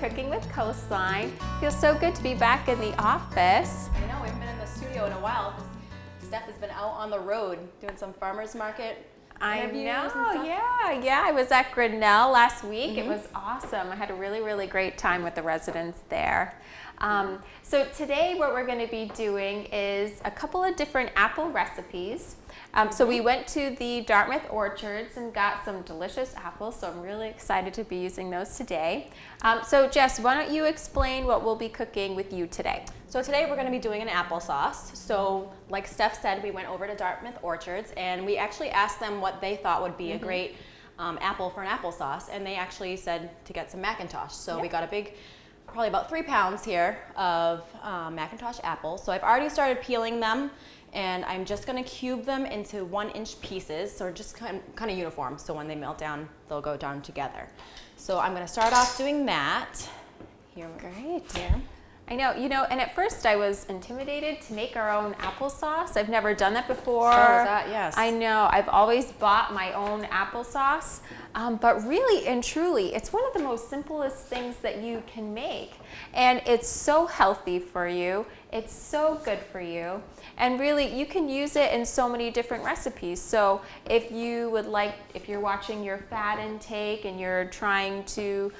Cooking with Coastline. Feels so good to be back in the office. I know, we haven't been in the studio in a while because Steph has been out on the road doing some farmer's market interviews and stuff. Yeah. I was at Grinnell last week. It was awesome. I had a really great time with the residents there. So today what we're going to be doing is a couple of different apple recipes. So we went to the Dartmouth orchards and got some delicious apples, so I'm really excited to be using those today. So Jess, why don't you explain what we'll be cooking with you today? So today we're going to be doing an applesauce. So like Steph said, we went over to Dartmouth orchards and we actually asked them what they thought would be a great apple for an applesauce, and they actually said to get some Macintosh. So we got a big, probably about 3 pounds here of Macintosh apples. So I've already started peeling them, and I'm just going to cube them into 1-inch pieces, so just kind of uniform, so when they melt down, they'll go down together. So I'm going to start off doing that. Great. I know, and at first I was intimidated to make our own applesauce. I've never done that before. So is that, yes. I know, I've always bought my own applesauce, but really and truly, it's one of the most simplest things that you can make. And it's so healthy for you. It's so good for you. And really, you can use it in so many different recipes. So if you would like, if you're watching your fat intake and you're trying to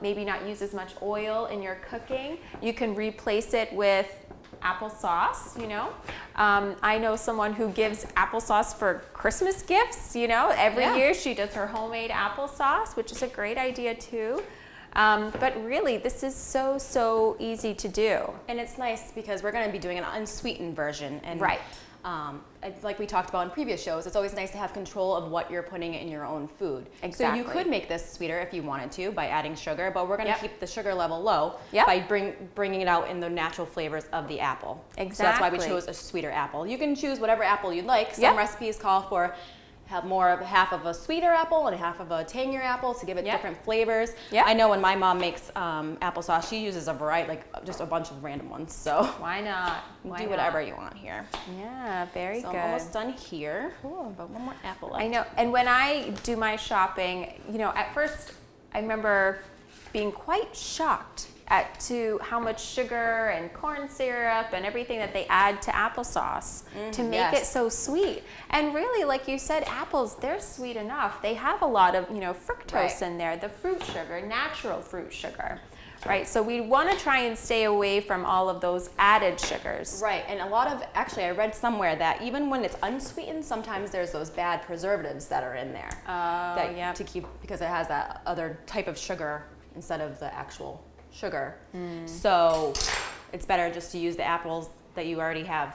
maybe not use as much oil in your cooking, you can replace it with applesauce, I know someone who gives applesauce for Christmas gifts, every year she does her homemade applesauce, which is a great idea too. But really, this is so easy to do. And it's nice because we're going to be doing an unsweetened version. And like we talked about in previous shows, it's always nice to have control of what you're putting in your own food. Exactly. So you could make this sweeter if you wanted to by adding sugar, but we're going to keep the sugar level low by bringing it out in the natural flavors of the apple. Exactly. So that's why we chose a sweeter apple. You can choose whatever apple you'd like. Some recipes call for half of a sweeter apple and half of a tangier apple to give it different flavors. I know when my mom makes applesauce, she uses a variety, like just a bunch of random ones. So why not? Do whatever you want here. Yeah, very good. I'm almost done here. Ooh, but one more apple left. I know. And when I do my shopping, at first I remember being quite shocked to how much sugar and corn syrup and everything that they add to applesauce to make it so sweet. And really, like you said, apples, they're sweet enough. They have a lot of, fructose in there, the fruit sugar, natural fruit sugar, right? So we want to try and stay away from all of those added sugars. Right, and a lot of, actually I read somewhere that even when it's unsweetened, sometimes there's those bad preservatives that are in there. To keep, because it has that other type of sugar instead of the actual sugar. So it's better just to use the apples that you already have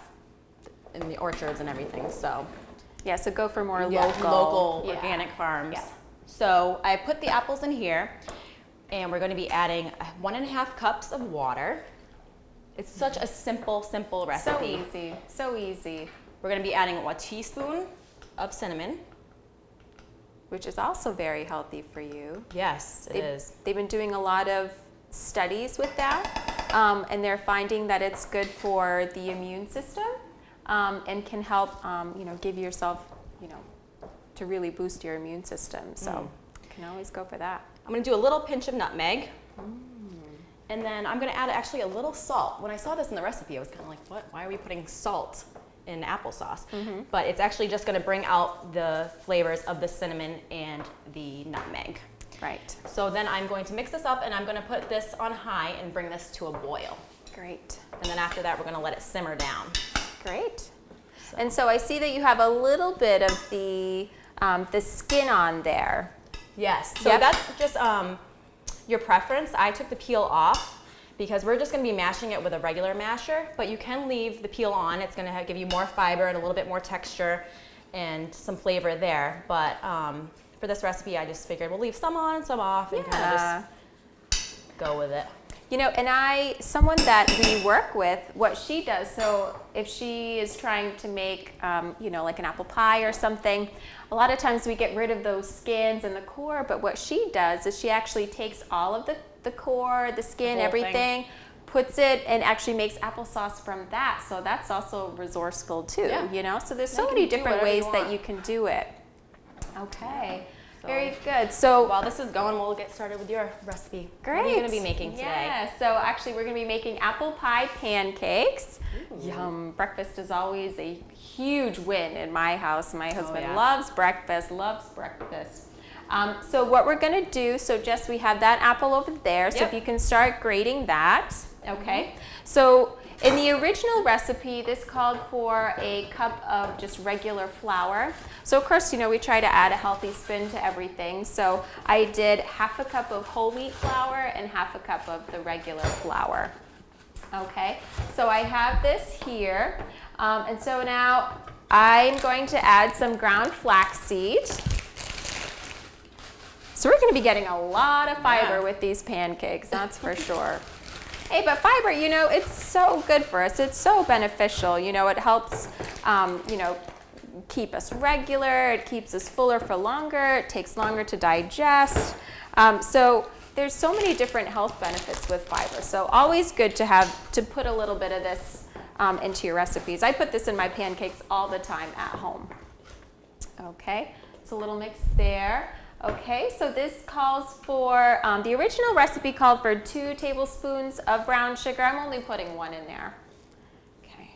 in the orchards and everything. So so go for more local organic farms. So I put the apples in here, and we're going to be adding 1.5 cups of water. It's such a simple recipe. So easy. We're going to be adding 1 teaspoon of cinnamon, which is also very healthy for you. Yes, it is. They've been doing a lot of studies with that, and they're finding that it's good for the immune system and can help, give yourself, to really boost your immune system. So you can always go for that. I'm going to do a little pinch of nutmeg, and then I'm going to add actually a little salt. When I saw this in the recipe, I was kind of like, what? Why are we putting salt in applesauce? But it's actually just going to bring out the flavors of the cinnamon and the nutmeg. Right. So then I'm going to mix this up, and I'm going to put this on high and bring this to a boil. Great. And then after that, we're going to let it simmer down. Great. And so I see that you have a little bit of the skin on there. Yes. So that's just your preference. I took the peel off because we're just going to be mashing it with a regular masher, but you can leave the peel on. It's going to give you more fiber and a little bit more texture and some flavor there. But for this recipe, I just figured we'll leave some on and some off and kind of just go with it. And someone that we work with, what she does, so if she is trying to make, like an apple pie or something, a lot of times we get rid of those skins and the core, but what she does is she actually takes all of the core, the skin, everything, puts it and actually makes applesauce from that. So that's also resourceful too, So there's so many different ways that you can do it. Okay. Very good. So while this is going, we'll get started with your recipe. Great. What are you going to be making today? Yeah, so actually we're going to be making apple pie pancakes. Ooh. Yum. Breakfast is always a huge win in my house. My husband loves breakfast, So what we're going to do, so Jess, we have that apple over there. So if you can start grating that, okay? So in the original recipe, this called for a cup of just regular flour. So of course, we try to add a healthy spin to everything. So I did half a cup of whole wheat flour and half a cup of the regular flour. Okay, so I have this here. And so now I'm going to add some ground flaxseed. So we're going to be getting a lot of fiber with these pancakes, that's for sure. Hey, but fiber, it's so good for us. It's so beneficial. It helps, keep us regular. It keeps us fuller for longer. It takes longer to digest. So there's so many different health benefits with fiber. So always good to put a little bit of this into your recipes. I put this in my pancakes all the time at home. Okay, so a little mix there. Okay, so this calls for, the original recipe called for 2 tablespoons of brown sugar. I'm only putting 1 in there. Okay.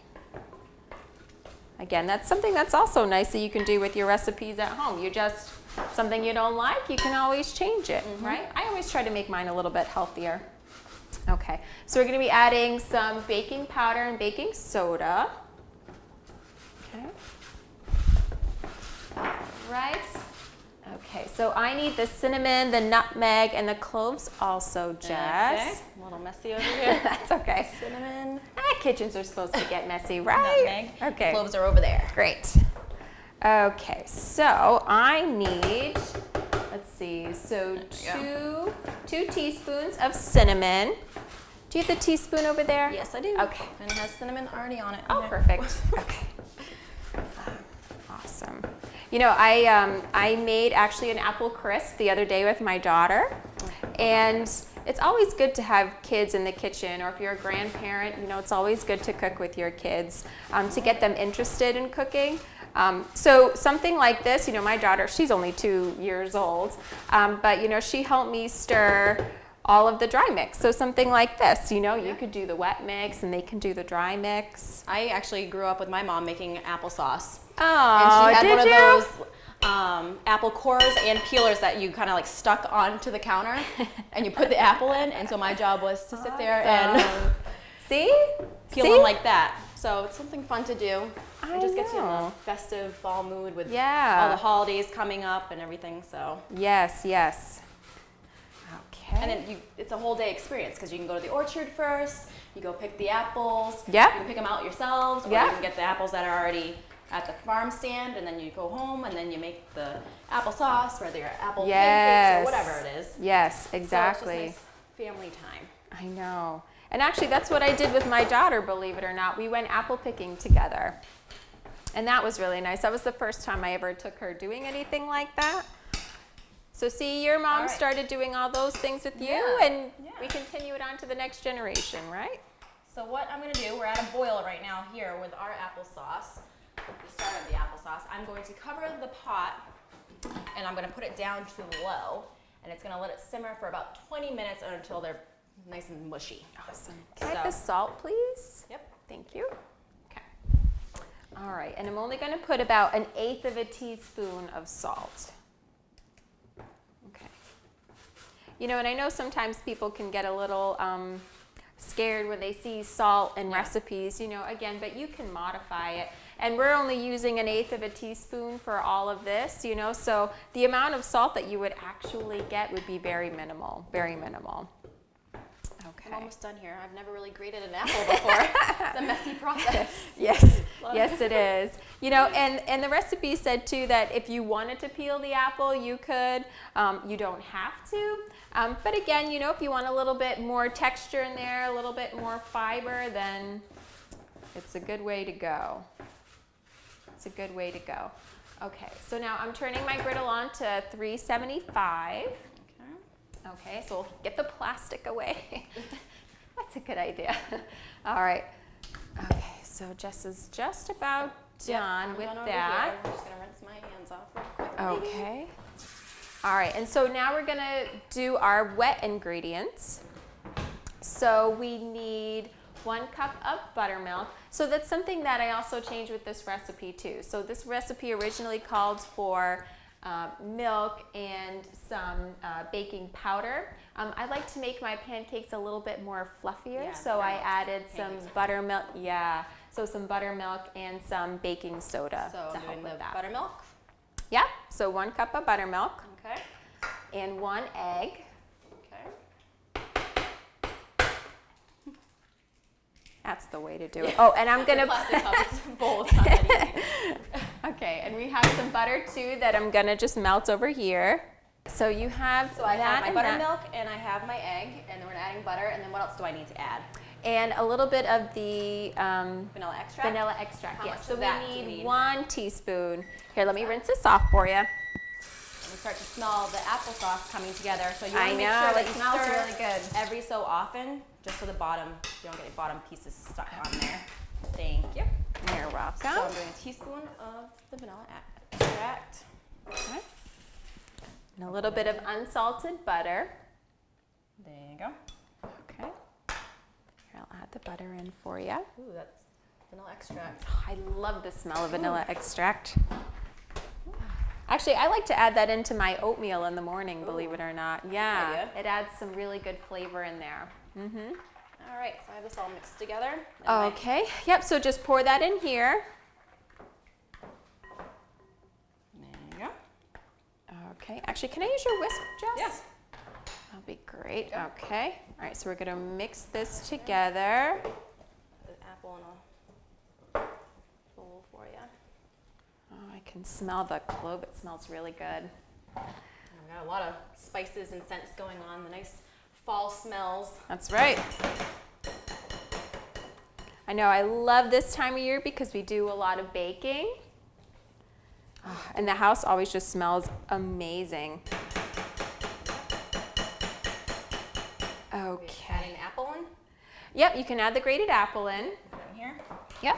Again, that's something that's also nice that you can do with your recipes at home. Something you don't like, you can always change it, right? I always try to make mine a little bit healthier. Okay, so we're going to be adding some baking powder and baking soda. Okay. All right. Okay, so I need the cinnamon, the nutmeg, and the cloves also, Jess. Okay. A little messy over here. That's okay. Cinnamon. Kitchens are supposed to get messy, right? Nutmeg. Okay. Cloves are over there. Great. Okay, so I need, let's see, so two teaspoons of cinnamon. Do you have the teaspoon over there? Yes, I do. Okay. And it has cinnamon already on it. Oh, perfect. Okay. Awesome. I made actually an apple crisp the other day with my daughter, and it's always good to have kids in the kitchen, or if you're a grandparent, it's always good to cook with your kids to get them interested in cooking. So something like this, my daughter, she's only 2 years old, but she helped me stir all of the dry mix. So something like this, you could do the wet mix and they can do the dry mix. I actually grew up with my mom making applesauce. Oh, and she had one you? of those apple cores and peelers that you kind of like stuck onto the counter and you put the apple in. And so my job was to sit there and peel them like that. So it's something fun to do. It just gets you in the festive fall mood with all the holidays coming up and everything. So yes. Okay. And then it's a whole day experience because you can go to the orchard first, you go pick the apples, you Yep. can pick them out yourselves, or you can get the apples that are already at the farm stand, and then you go home and then you make the applesauce, whether you're apple pancakes or whatever it is. Yes, exactly. So it's just nice family time. I know. And actually that's what I did with my daughter, believe it or not. We went apple picking together. And that was really nice. That was the first time I ever took her doing anything like that. So see, your mom started doing all those things with you, and we continue it on to the next generation, right? So what I'm going to do, we're at a boil right now here with our applesauce. The start of the applesauce. I'm going to cover the pot, and I'm going to put it down to low, and it's going to let it simmer for about 20 minutes until they're nice and mushy. Awesome. Can I have the salt, please? Yep. Thank you. Okay. All right, and I'm only going to put about 1/8 of a teaspoon of salt. And I know sometimes people can get a little scared when they see salt in recipes, again, but you can modify it. And we're only using 1/8 of a teaspoon for all of this, so the amount of salt that you would actually get would be very minimal, very minimal. Okay. I'm almost done here. I've never really grated an apple before. It's a messy process. Yes, it is. And the recipe said too that if you wanted to peel the apple, you could. You don't have to. But again, if you want a little bit more texture in there, a little bit more fiber, then it's a good way to go. It's a good way to go. Okay, so now I'm turning my griddle on to 375. Okay, so we'll get the plastic away. That's a good idea. All right. Okay, so Jess is just about done with that. I'm just going to rinse my hands off real quick. Okay. All right, and so now we're gonna do our wet ingredients. So we need 1 cup of buttermilk. So that's something that I also changed with this recipe too. So this recipe originally called for milk and some baking powder. I like to make my pancakes a little bit more fluffier, Yeah, so I added some pancakes. buttermilk. Yeah, so some buttermilk and some baking soda So to I'm help doing with the that. buttermilk. Yeah, so 1 cup of buttermilk Okay. and 1 egg. Okay. That's the way to do it. Oh, and I'm gonna Plastic cups, bowls, not that easy. Okay, and we have some butter too that I'm gonna just melt over here. So you have So I have my and that, buttermilk and I have my egg, and then we're adding butter, and then what else do I need to add? and a little bit of the Vanilla extract? vanilla extract. How Yes. much So of that do we you need need? 1 teaspoon. Here, let me rinse this off for you. And we start to smell the applesauce coming together. So you want I to make know, sure that it you smells stir really good. every so often, just so the bottom, you don't get any bottom pieces stuck on there. Thank you. You're welcome. So I'm doing a teaspoon of the vanilla extract. Okay. And a little bit of unsalted butter. There you go. Okay. Here, I'll add the butter in for you. Ooh, that's vanilla extract. I love the smell of vanilla extract. Actually, I like to add that into my oatmeal in the morning, believe it or not. Yeah, idea. it adds some really good flavor in there. Mm-hmm. All right, so I have this all mixed together. And my- Okay, yep, so just pour that in here. There you go. Okay, actually, can I use your whisk, Jess? Yeah. That'll be great. Go. Okay, all right, so we're gonna mix this together. The apple in a bowl for you. Oh, I can smell the clove. It smells really good. We got a lot of spices and scents going on, the nice fall smells. That's right. I know, I love this time of year because we do a lot of baking. And the house always just smells amazing. Okay. Adding the apple in. Yep, you can add the grated apple in. Put it in here. Yep.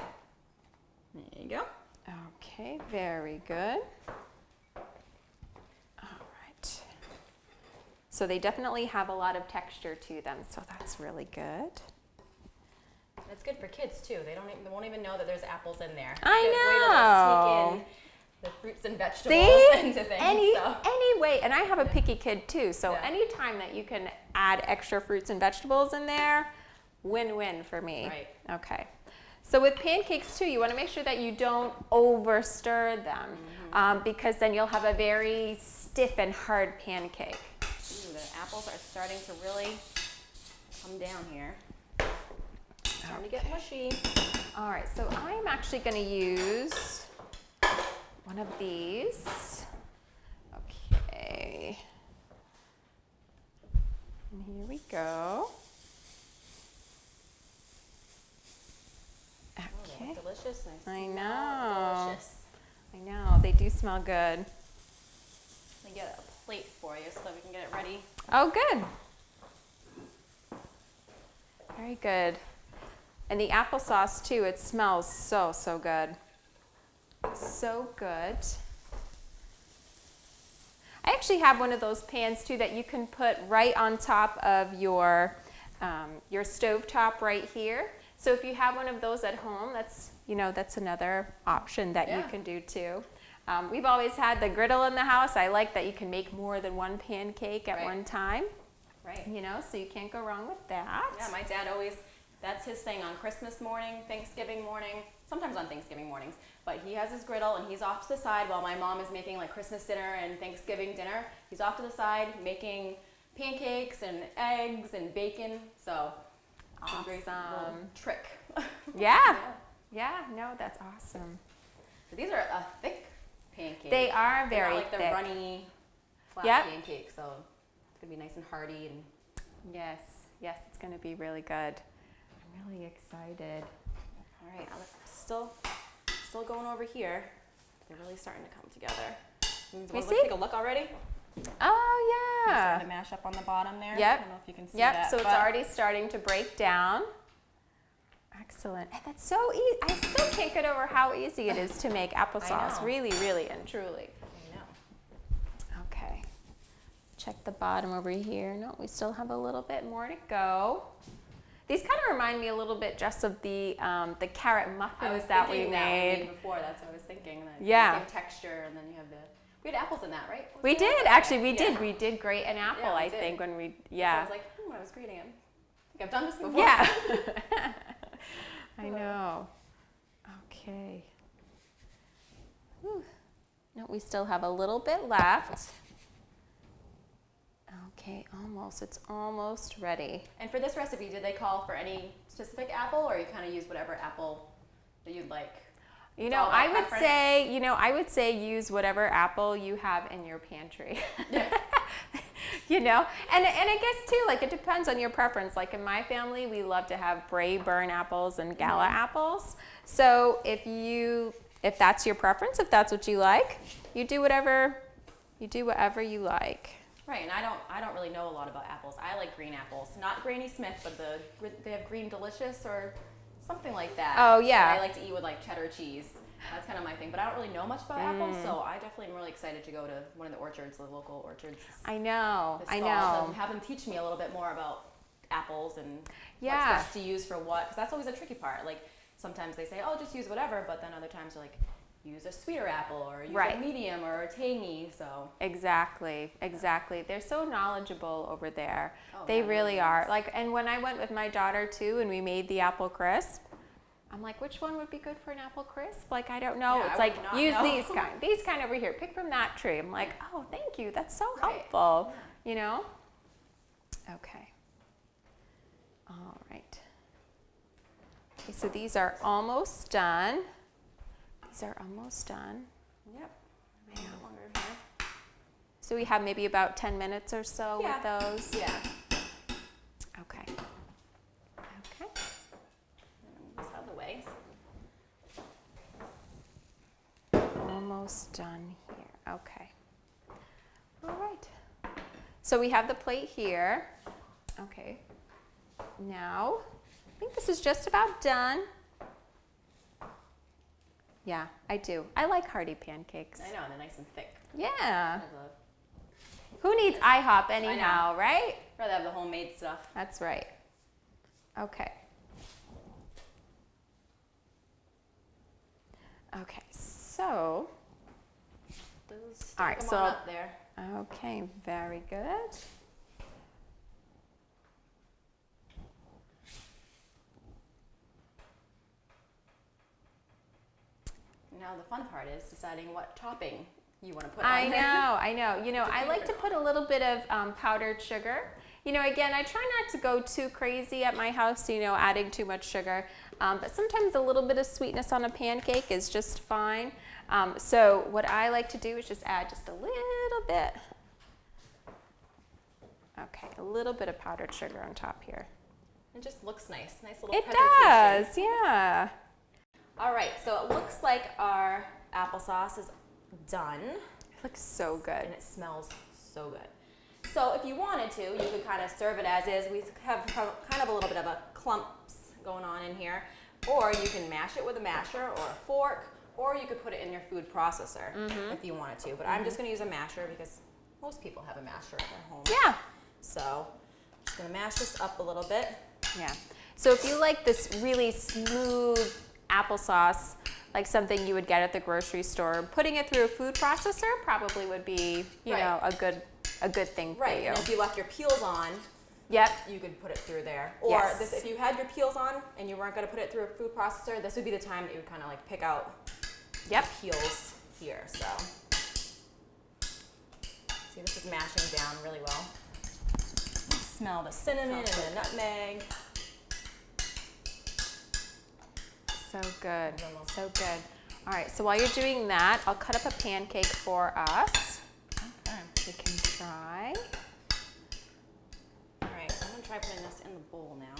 There you go. Okay, very good. All right. So they definitely have a lot of texture to them, so that's really good. It's good for kids too. They won't even know that there's apples in there. I Good way know. to sneak in the fruits and vegetables into things. Anyway, and I have a picky kid too, so Yeah. anytime that you can add extra fruits and vegetables in there, win-win for me. Right. Okay. So with pancakes too, you want to make sure that you don't over stir them because then you'll have a very stiff and hard pancake. Ooh, the apples are starting to really come down here. Starting to get mushy. All right, so I'm actually going to use one of these. Okay. And here we go. Oh, they Okay. look delicious. And they I smell know. Delicious. I know, they do smell good. Let me get a plate for you so that we can get it ready. Oh, good. Very good. And the applesauce too, it smells so, so good. So good. I actually have one of those pans too that you can put right on top of your stovetop right here. So if you have one of those at home, that's another option that you Yeah. can do too. We've always had the griddle in the house. I like that you can make more than one pancake at Right. one time. Right. So you can't go wrong with that. Yeah, my dad always, that's his thing on Christmas morning, Thanksgiving morning, sometimes on Thanksgiving mornings. But he has his griddle and he's off to the side while my mom is making like Christmas dinner and Thanksgiving dinner. He's off to the side making pancakes and eggs and bacon. So it's a great little Awesome. trick. Yeah. Yeah, no, that's awesome. So these are a thick pancake. They are They're very not like the thick. runny, flat Yep. pancake. So it's gonna be nice and hearty and Yes, it's going to be really good. I'm really excited. all right. I'm still going over here. They're really starting to come together. You see? Take a look already. Oh, Starting yeah. to mash up on the bottom there. Yep. I don't know if you can see Yep, that. so it's but already starting to break down. Excellent. And that's so easy. I still can't get over how easy it is to make applesauce. know. Really, really, and truly. I know. Okay. check the bottom over here. No, we still have a little bit more to go. These kind of remind me a little bit just of the carrot muffins that we made. Before, that's what I was thinking. That Yeah. Same texture, and then you have we had apples in that, right? We did, actually, we did. We did grate an apple, Yeah, we I did. think, when we, So I yeah. was like, when I was grating it. I think I've done this before. Yeah. I know. Okay. Whew. No, we still have a little bit left. Okay, almost. It's almost ready. And for this recipe, did they call for any specific apple, or you kind of use whatever apple that you'd like? You know, I would say use whatever apple you have in your pantry. Yeah. You know, and I guess too, like it depends on your preference. Like in my family, we love to have Braeburn apples and Gala apples. So if that's your preference, if that's what you like, you do whatever you like. Right, and I don't really know a lot about apples. I like green apples, not Granny Smith, but they have Green Delicious or something like that. Oh, yeah. that I like to eat with like cheddar cheese. That's kind of my thing, but I don't really know much about apples, so I definitely am really excited to go to one of the orchards, the local orchards. I know. This fall, and have them teach me a little bit more about apples and Yeah. what's best to use for what, because that's always a tricky part. Like sometimes they say, oh, just use whatever, but then other times they're like, use a sweeter apple or use Right. a medium or a tangy. So Exactly. They're so knowledgeable over there. Oh, They yeah, really really are. is. Like, and when I went with my daughter too, and we made the apple crisp, I'm like, which one would be good for an apple crisp? Like, I don't know. Yeah, It's I like, would not use know. these kind over here. Pick from that tree. I'm like, oh, thank you. That's so Right. helpful. You know? Okay. All right. Okay, so these are almost done. Yep. Yeah. Longer here. So we have maybe about 10 minutes or so Yeah. with those. Yeah. Okay. Okay. Move this out of the way. Almost done here. Okay. All right. So we have the plate here. Okay. Now, I think this is just about done. Yeah, I do. I like hearty pancakes. I know, and they're nice and thick. Yeah. I'd Who needs IHOP anyhow, right? rather have the homemade stuff. That's right. Okay. Okay, so, Those all right, them so, on up there. okay, very good. Now the fun part is deciding what topping you want to put I on know, there. I know. You know, I like to put a little bit of powdered sugar. You know, again, I try not to go too crazy at my house, you know, adding too much sugar. But sometimes a little bit of sweetness on a pancake is just fine. So what I like to do is just add just a little bit. Okay, a little bit of powdered sugar on top here. It just looks nice. Nice little It presentation. does, yeah. All right, so it looks like our applesauce is done. It looks so good. And it smells so good. So if you wanted to, you could kind of serve it as is. We have kind of a little bit of a clumps going on in here. Or you can mash it with a masher or a fork, or you could put it in your food processor if you wanted to. But I'm just gonna use a masher because most people have a masher at their home. Yeah. So I'm just gonna mash this up a little bit. Yeah. So if you like this really smooth applesauce, like something you would get at the grocery store, putting it through a food processor probably would be, you Right. know, a good thing for Right, you. and if you left your peels on, Yep. you could put it through there. Or Yes. this, if you had your peels on and you weren't gonna put it through a food processor, this would be the time that you would kind of like pick out Yep. peels here. So see, this is mashing down really well. Smell the cinnamon and the nutmeg. So good. So good. All right, so while you're doing that, I'll cut up a pancake for us. Okay. We can try. All right, so I'm gonna try putting this in the bowl now.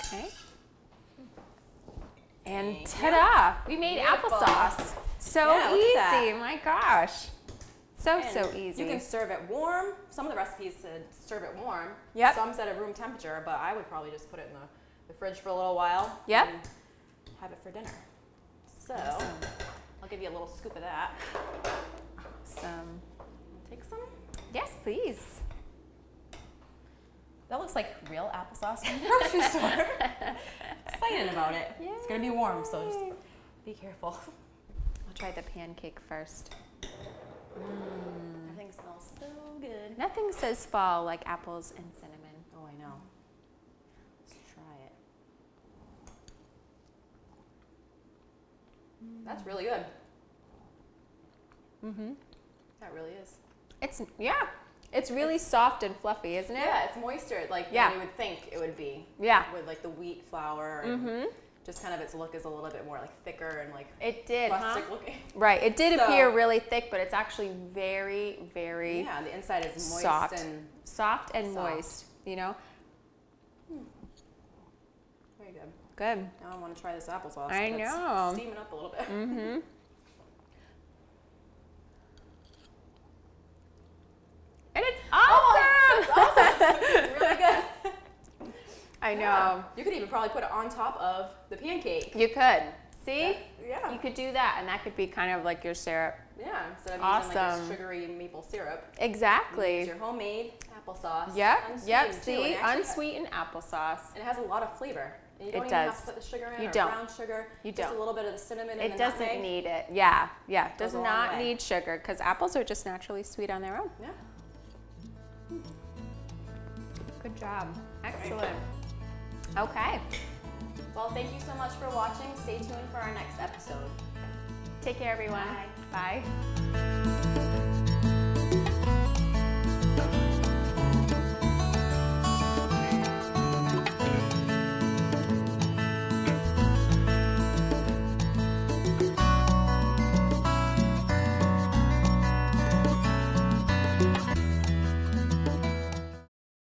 Okay. And Thank ta-da! We made Beautiful. applesauce. So Yeah, look at easy. that. My gosh. So And easy. You can serve it warm. Some of the recipes said serve it warm. Yep. Some said at room temperature, but I would probably just put it in the fridge for a little while. Yep. And have it for dinner. So Awesome. I'll give you a little scoop of that. Awesome. Take some. Yes, please. That looks like real applesauce from the grocery store. Excited about it. Yay. It's gonna be warm, so just be careful. I'll try the pancake first. Everything smells so good. Nothing says fall like apples and cinnamon. Oh, I know. Let's try it. That's really good. Mm-hmm. That really is. It's really soft and fluffy, isn't it? Yeah, it's moister, like Yeah. you would think it would be. Yeah. With like the wheat flour and just kind of its look is a little bit more like thicker and like It did, rustic looking. Right. It did So- appear really thick, but it's actually very, very Yeah, the inside is moist soft. and Soft and soft. moist, you know? very good. Good. Now I want to try this applesauce. I but know. It's steaming up a little bit. Mm-hmm. And it's awesome! It's awesome. It's really good. I know. Yeah. You could even probably put it on top of the pancake. You could. See? Yeah. You could do that, and that could be kind of like your syrup. Yeah, instead of using like Awesome. this sugary maple syrup. Exactly. Use your homemade applesauce. Yep. Unsweetened too, See? and it actually Unsweetened applesauce. And it has a lot of flavor. And you It don't even have does. to put the sugar in You or don't. brown sugar. You Just don't. a little bit of the cinnamon and It the doesn't nutmeg. need it. Yeah. Yeah. Goes Does a long not way. need sugar because apples are just naturally sweet on their own. Yeah. Good job. Excellent. Okay. Well, thank you so much for watching. Stay tuned for our next episode. Take care, everyone. Bye. Bye.